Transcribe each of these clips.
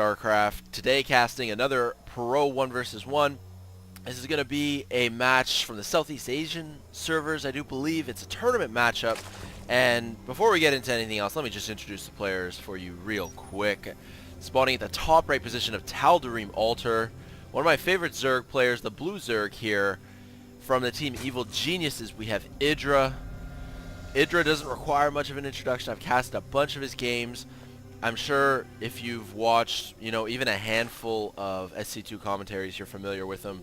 Starcraft. Today casting another Pro 1 vs 1. This is going to be a match from the Southeast Asian servers. I do believe it's a tournament matchup. And before we get into anything else, let me just introduce the players for you real quick. Spawning at the top right position of Tal'Darim Altar. One of my favorite Zerg players, the blue Zerg here. From the team Evil Geniuses, we have EG.IdrA. EG.IdrA doesn't require much of an introduction. I've casted a bunch of his games. I'm sure if you've watched, even a handful of SC2 commentaries, you're familiar with him.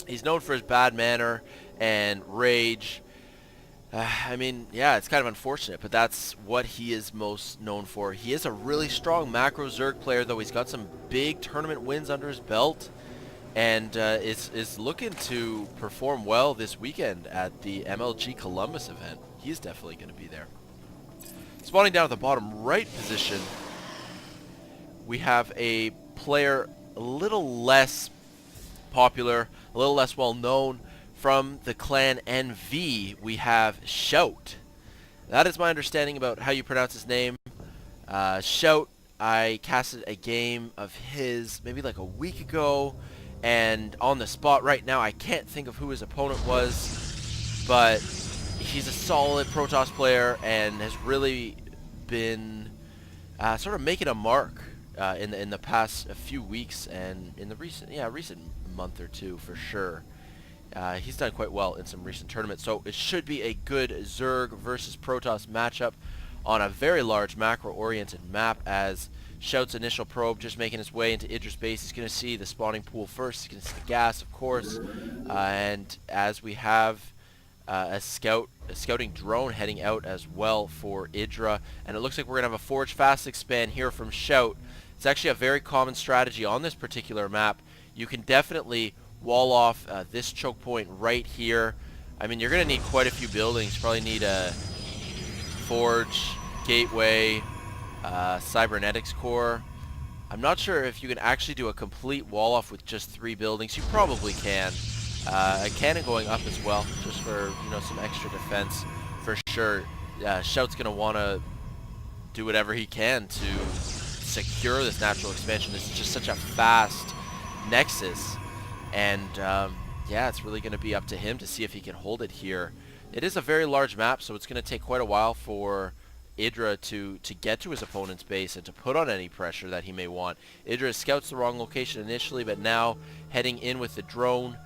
He's known for his bad manner and rage. It's kind of unfortunate, but that's what he is most known for. He is a really strong macro Zerg player, though. He's got some big tournament wins under his belt, and is looking to perform well this weekend at the MLG Columbus event. He's definitely going to be there. Spawning down at the bottom right position, we have a player a little less popular, a little less well known. From the clan NV, we have ZvP. That is my understanding about how you pronounce his name. ZvP, I casted a game of his maybe like a week ago, and on the spot right now I can't think of who his opponent was, but he's a solid Protoss player and has really been sort of making a mark in the past few weeks and in the recent month or two for sure. He's done quite well in some recent tournaments, so it should be a good Zerg versus Protoss matchup on a very large macro-oriented map, as ZvP's initial probe just making his way into EG.IdRA's base. He's going to see the spawning pool first. He's going to see the gas, of course, and as we have a scouting drone heading out as well for EG.IdrA, and it looks like we're going to have a Forge Fast expand here from ZvP. It's actually a very common strategy on this particular map. You can definitely wall off this choke point right here. I mean, you're going to need quite a few buildings. Probably need a Forge, Gateway, Cybernetics Core. I'm not sure if you can actually do a complete wall off with just 3 buildings. You probably can. A cannon going up as well, just for some extra defense for sure. ZvP's going to want to do whatever he can to secure this natural expansion. This is just such a fast nexus, and it's really going to be up to him to see if he can hold it here. It is a very large map, so it's going to take quite a while for EG.IdrA to get to his opponent's base and to put on any pressure that he may want. EG.IdrA scouts the wrong location initially, but now heading in with the drone.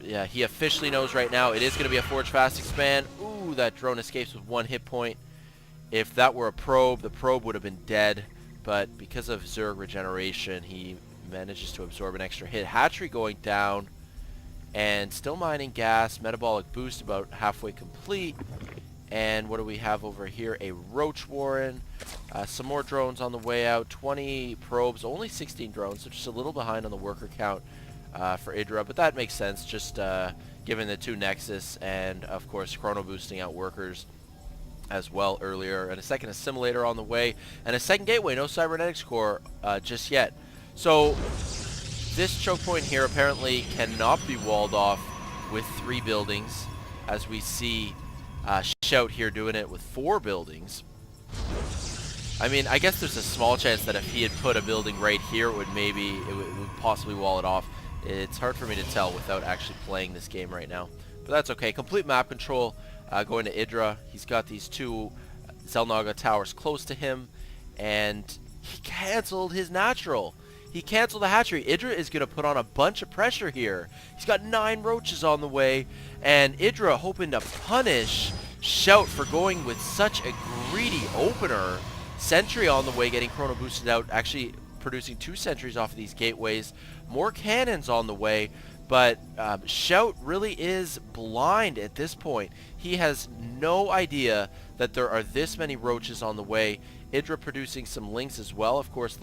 Yeah, he officially knows right now it is going to be a Forge Fast expand. Ooh, that drone escapes with 1 hit point. If that were a probe, the probe would have been dead, but because of Zerg regeneration, he manages to absorb an extra hit. Hatchery going down, and still mining gas. Metabolic boost about halfway complete. And what do we have over here? A Roach Warren. Some more drones on the way out. 20 probes, only 16 drones, so just a little behind on the worker count for EG.IdrA, but that makes sense, just given the 2 Nexus and, of course, chrono boosting out workers as well earlier. And a second assimilator on the way, and a second gateway. No Cybernetics Core just yet. So this choke point here apparently cannot be walled off with 3 buildings, as we see ZvP here doing it with 4 buildings. I mean, I guess there's a small chance that if he had put a building right here, it would possibly wall it off. It's hard for me to tell without actually playing this game right now, but that's okay. Complete map control going to EG.IdrA. He's got these 2 Xel'Naga towers close to him, and he canceled his natural. He canceled the hatchery. EG.IdrA is going to put on a bunch of pressure here. He's got 9 roaches on the way, and EG.IdrA hoping to punish ZvP for going with such a greedy opener. Sentry on the way, getting chrono boosted out, actually producing 2 sentries off of these gateways. More cannons on the way, but ZvP really is blind at this point. He has no idea that there are this many roaches on the way. EG.IdrA producing some links as well. Of course,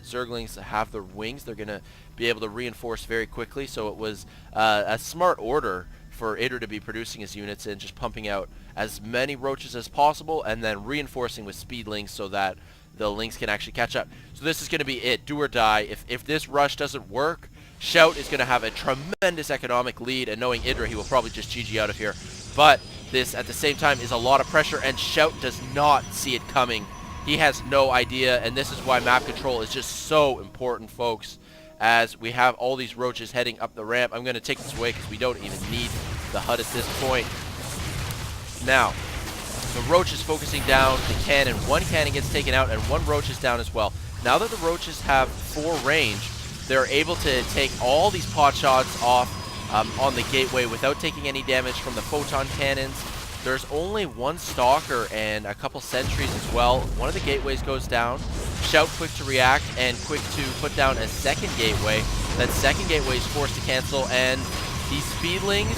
Zerglings have their wings. They're going to be able to reinforce very quickly, so it was a smart order for EG.IdrA to be producing his units and just pumping out as many roaches as possible, and then reinforcing with speed links so that the links can actually catch up. So this is going to be it, do or die. If this rush doesn't work, ZvP is going to have a tremendous economic lead, and knowing EG.IdrA, he will probably just GG out of here. But this, at the same time, is a lot of pressure, and ZvP does not see it coming. he has no idea, and this is why map control is just so important, folks, as we have all these roaches heading up the ramp. I'm going to take this away because we don't even need the HUD at this point. Now, the roach is focusing down the cannon. One cannon gets taken out, and one roach is down as well. Now that the roaches have 4 range, they're able to take all these pot shots off on the gateway without taking any damage from the photon cannons. There's only 1 stalker and a couple sentries as well. One of the gateways goes down. Shout quick to react and quick to put down a second gateway. That second gateway is forced to cancel, and these speedlings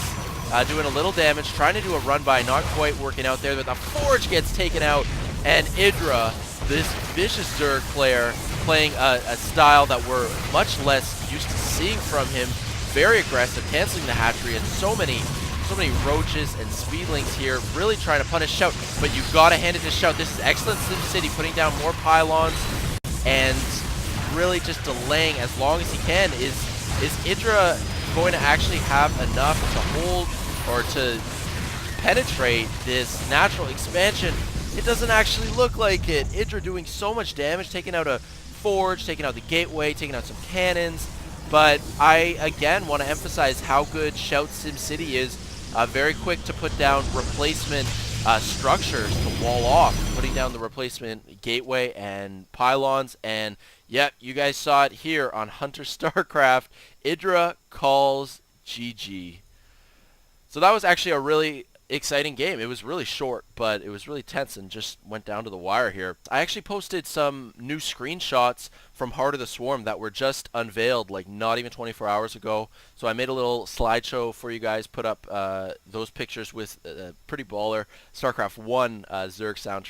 doing a little damage, trying to do a run by, not quite working out there, but the Forge gets taken out, and EG.IdrA, this vicious Zerg player, playing a style that we're much less used to seeing from him, very aggressive, canceling the hatchery, and so many roaches and speedlings here, really trying to punish Shout, but you gotta hand it to Shout. This is excellent SimCity, putting down more pylons, and really just delaying as long as he can. Is EG.IdrA going to actually have enough to hold or to penetrate this natural expansion? It doesn't actually look like it. EG.IdrA doing so much damage, taking out a Forge, taking out the gateway, taking out some cannons. But I, again, want to emphasize how good Shout SimCity is. Very quick to put down replacement structures to wall off, putting down the replacement gateway and pylons. And, yep, you guys saw it here on Hunter Starcraft. EG.IdrA calls GG. So that was actually a really exciting game. It was really short, but it was really tense and just went down to the wire here. I actually posted some new screenshots from Heart of the Swarm that were just unveiled like not even 24 hours ago. So I made a little slideshow for you guys, put up those pictures with pretty baller StarCraft 1 Zerg soundtrack.